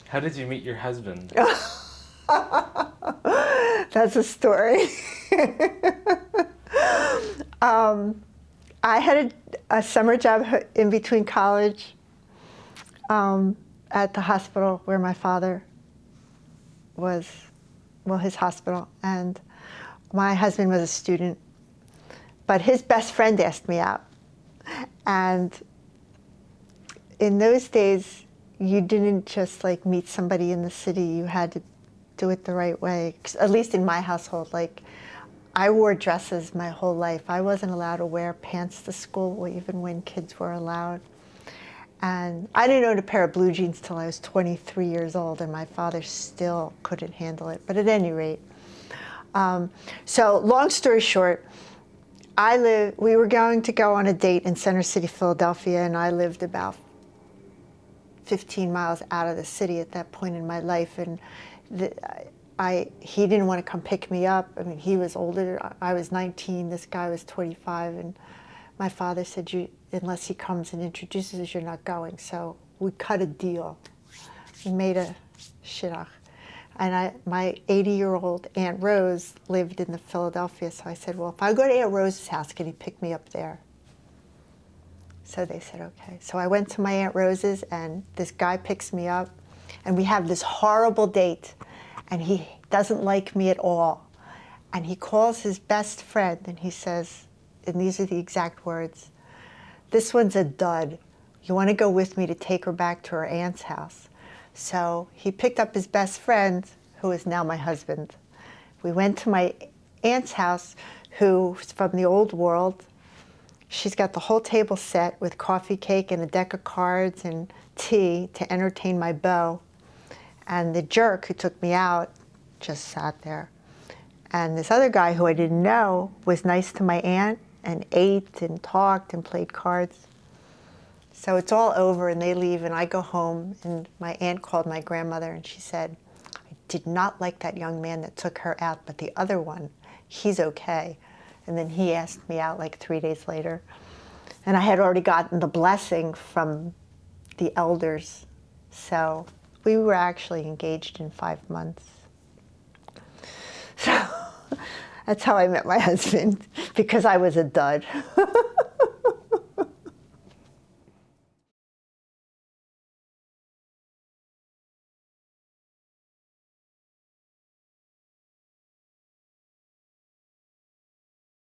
How did you meet your husband? That's a story. I had a summer job in between college at the hospital where my father was, well, his hospital, and my husband was a student. But his best friend asked me out. And in those days, you didn't just like meet somebody in the city. You had to do it the right way. 'Cause at least in my household, like I wore dresses my whole life. I wasn't allowed to wear pants to school, even when kids were allowed. And I didn't own a pair of blue jeans till I was 23 years old, and my father still couldn't handle it. But at any rate, so long story short, we were going to go on a date in Center City, Philadelphia, and I lived about 15 miles out of the city at that point in my life. And he didn't want to come pick me up. I mean, he was older. I was 19. This guy was 25. And my father said, unless he comes and introduces us, you're not going. So we cut a deal. We made a shidduch. And my 80-year-old Aunt Rose lived in the Philadelphia. So I said, well, if I go to Aunt Rose's house, can he pick me up there? So they said, okay. So I went to my Aunt Rose's, and this guy picks me up. And we have this horrible date. And he doesn't like me at all. And he calls his best friend, and he says, and these are the exact words, "This one's a dud. You want to go with me to take her back to her aunt's house?" So he picked up his best friend, who is now my husband. We went to my aunt's house, who's from the old world. She's got the whole table set with coffee cake and a deck of cards and tea to entertain my beau. And the jerk who took me out just sat there. And this other guy who I didn't know was nice to my aunt and ate and talked and played cards. So it's all over and they leave and I go home, and my aunt called my grandmother and she said, "I did not like that young man that took her out, but the other one, he's okay." And then he asked me out like 3 days later. And I had already gotten the blessing from the elders. So we were actually engaged in 5 months. So that's how I met my husband, because I was a dud.